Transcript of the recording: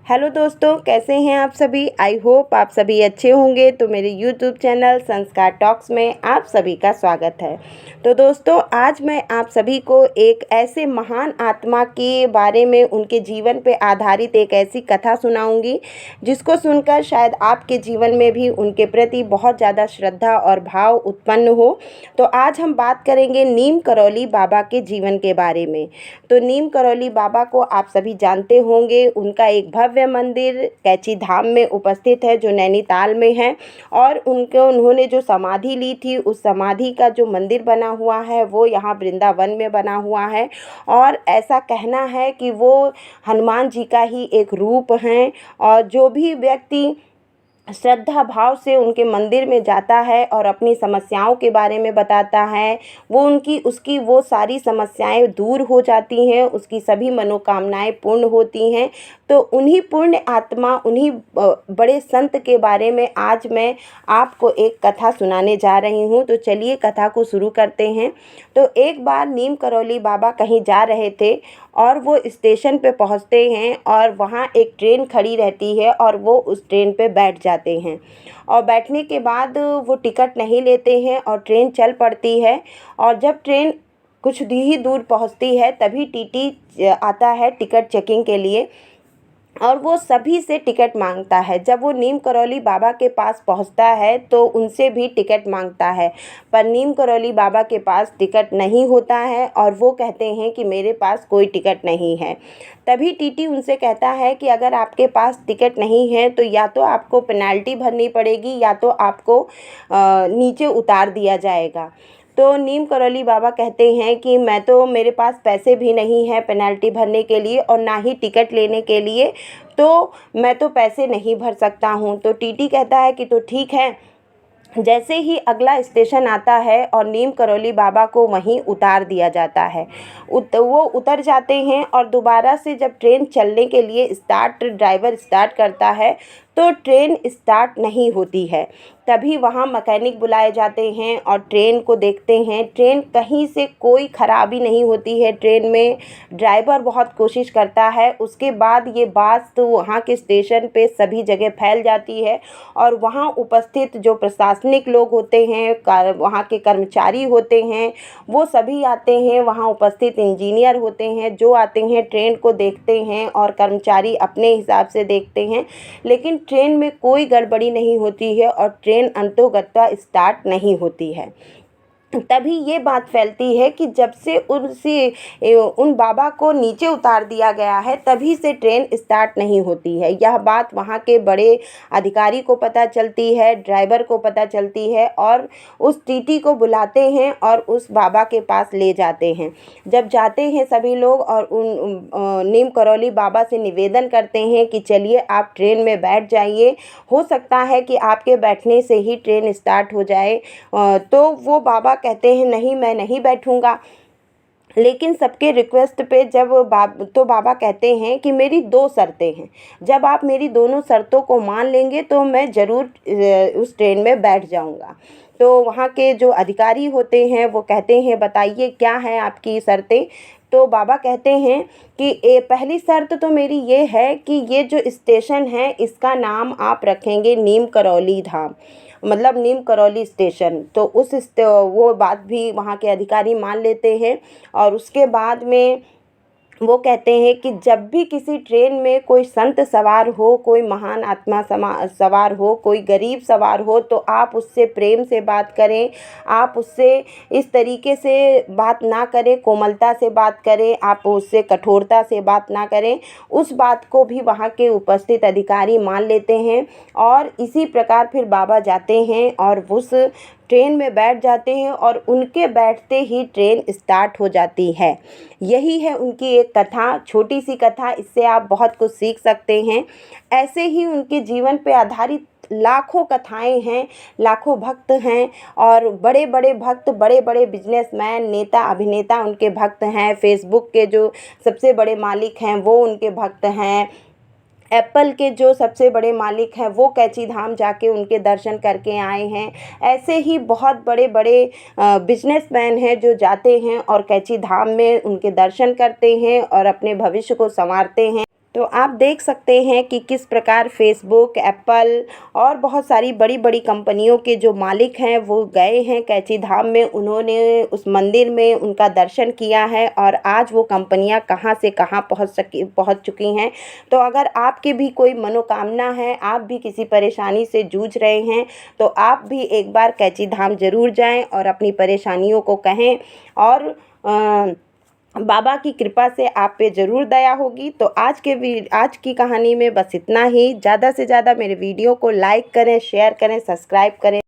Hello दोस्तों, कैसे हैं आप सभी। आई होप आप सभी अच्छे होंगे। तो मेरे यूट्यूब चैनल संस्कार टॉक्स में आप सभी का स्वागत है। तो दोस्तों, आज मैं आप सभी को एक ऐसे महान आत्मा के बारे में, उनके जीवन पे आधारित एक ऐसी कथा सुनाऊंगी जिसको सुनकर शायद आपके जीवन में भी उनके प्रति बहुत ज़्यादा श्रद्धा और भाव उत्पन्न हो। तो आज हम बात करेंगे नीम करौली बाबा के जीवन के बारे में। तो नीम करौली बाबा को आप सभी जानते होंगे। उनका एक भव्य मंदिर कैची धाम में उपस्थित है जो नैनीताल में है, और उन्होंने जो समाधि ली थी, उस समाधि का जो मंदिर बना हुआ है वो यहाँ वृंदावन में बना हुआ है। और ऐसा कहना है कि वो हनुमान जी का ही एक रूप हैं, और जो भी व्यक्ति श्रद्धा भाव से उनके मंदिर में जाता है और अपनी समस्याओं के बारे में बताता है, वो उसकी वो सारी समस्याएं दूर हो जाती हैं, उसकी सभी मनोकामनाएं पूर्ण होती हैं। तो उन्हीं पुण्य आत्मा, उन्हीं बड़े संत के बारे में आज मैं आपको एक कथा सुनाने जा रही हूँ। तो चलिए कथा को शुरू करते हैं। तो एक बार नीम करौली बाबा कहीं जा रहे थे और वो स्टेशन पे पहुँचते हैं, और वहाँ एक ट्रेन खड़ी रहती है और वो उस ट्रेन पे बैठ जाते हैं। और बैठने के बाद वो टिकट नहीं लेते हैं और ट्रेन चल पड़ती है। और जब ट्रेन कुछ ही दूर पहुँचती है तभी टीटी आता है टिकट चेकिंग के लिए, और वो सभी से टिकट मांगता है। जब वो नीम करौली बाबा के पास पहुंचता है तो उनसे भी टिकट मांगता है, पर नीम करौली बाबा के पास टिकट नहीं होता है और वो कहते हैं कि मेरे पास कोई टिकट नहीं है। तभी टीटी उनसे कहता है कि अगर आपके पास टिकट नहीं है तो या तो आपको पेनाल्टी भरनी पड़ेगी, या तो आपको नीचे उतार दिया जाएगा। तो नीम करौली बाबा कहते हैं कि मेरे पास पैसे भी नहीं है पेनल्टी भरने के लिए और ना ही टिकट लेने के लिए, तो मैं तो पैसे नहीं भर सकता हूँ। तो टीटी कहता है कि तो ठीक है। जैसे ही अगला स्टेशन आता है और नीम करौली बाबा को वहीं उतार दिया जाता है, वो उतर जाते हैं, और दोबारा से जब ट्रेन चलने के लिए ड्राइवर स्टार्ट करता है तो ट्रेन स्टार्ट नहीं होती है। तभी वहाँ मैकेनिक बुलाए जाते हैं और ट्रेन को देखते हैं। ट्रेन कहीं से कोई ख़राबी नहीं होती है ट्रेन में। ड्राइवर बहुत कोशिश करता है। उसके बाद ये बात तो वहाँ के स्टेशन पे सभी जगह फैल जाती है, और वहाँ उपस्थित जो प्रशासनिक लोग होते हैं, वहाँ के कर्मचारी होते हैं, वो सभी आते हैं। वहाँ उपस्थित इंजीनियर होते हैं जो आते हैं, ट्रेन को देखते हैं, और कर्मचारी अपने हिसाब से देखते हैं, लेकिन ट्रेन में कोई गड़बड़ी नहीं होती है और ट्रेन अंततोगत्वा स्टार्ट नहीं होती है। तभी ये बात फैलती है कि जब से उन बाबा को नीचे उतार दिया गया है तभी से ट्रेन स्टार्ट नहीं होती है। यह बात वहाँ के बड़े अधिकारी को पता चलती है, ड्राइवर को पता चलती है, और उस टीटी को बुलाते हैं और उस बाबा के पास ले जाते हैं। जब जाते हैं सभी लोग और उन नीम करौली बाबा से निवेदन करते हैं कि चलिए आप ट्रेन में बैठ जाइए, हो सकता है कि आपके बैठने से ही ट्रेन स्टार्ट हो जाए। तो वो बाबा कहते हैं नहीं, मैं नहीं बैठूंगा। लेकिन सबके रिक्वेस्ट पे बाबा कहते हैं कि मेरी 2 शर्तें हैं। जब आप मेरी दोनों शर्तों को मान लेंगे तो मैं ज़रूर उस ट्रेन में बैठ जाऊंगा। तो वहाँ के जो अधिकारी होते हैं वो कहते हैं बताइए क्या है आपकी शर्तें। तो बाबा कहते हैं कि पहली शर्त तो मेरी ये है कि ये जो स्टेशन है इसका नाम आप रखेंगे नीम करौली धाम, मतलब नीम करौली स्टेशन। तो वो बात भी वहाँ के अधिकारी मान लेते हैं। और उसके बाद में वो कहते हैं कि जब भी किसी ट्रेन में कोई संत सवार हो, कोई महान आत्मा सवार हो, कोई गरीब सवार हो, तो आप उससे प्रेम से बात करें। आप उससे इस तरीके से बात ना करें, कोमलता से बात करें, आप उससे कठोरता से बात ना करें। उस बात को भी वहाँ के उपस्थित अधिकारी मान लेते हैं, और इसी प्रकार फिर बाबा जाते हैं और उस ट्रेन में बैठ जाते हैं, और उनके बैठते ही ट्रेन स्टार्ट हो जाती है। यही है उनकी एक कथा, छोटी सी कथा। इससे आप बहुत कुछ सीख सकते हैं। ऐसे ही उनके जीवन पे आधारित लाखों कथाएं हैं, लाखों भक्त हैं, और बड़े बड़े भक्त, बड़े बड़े बिजनेसमैन, नेता, अभिनेता उनके भक्त हैं। फेसबुक के जो सबसे बड़े मालिक हैं वो उनके भक्त हैं। एप्पल के जो सबसे बड़े मालिक हैं वो कैची धाम जाके उनके दर्शन करके आए हैं। ऐसे ही बहुत बड़े बड़े बिजनेसमैन हैं जो जाते हैं और कैची धाम में उनके दर्शन करते हैं और अपने भविष्य को संवारते हैं। तो आप देख सकते हैं कि किस प्रकार फेसबुक, एप्पल और बहुत सारी बड़ी बड़ी कंपनियों के जो मालिक हैं वो गए हैं कैंची धाम में, उन्होंने उस मंदिर में उनका दर्शन किया है और आज वो कंपनियां कहां से कहां पहुंच चुकी हैं। तो अगर आपकी भी कोई मनोकामना है, आप भी किसी परेशानी से जूझ रहे हैं, तो आप भी एक बार कैंची धाम ज़रूर जाएं और अपनी परेशानियों को कहें और बाबा की कृपा से आप पे ज़रूर दया होगी। तो आज की कहानी में बस इतना ही। ज़्यादा से ज़्यादा मेरे वीडियो को लाइक करें, शेयर करें, सब्सक्राइब करें।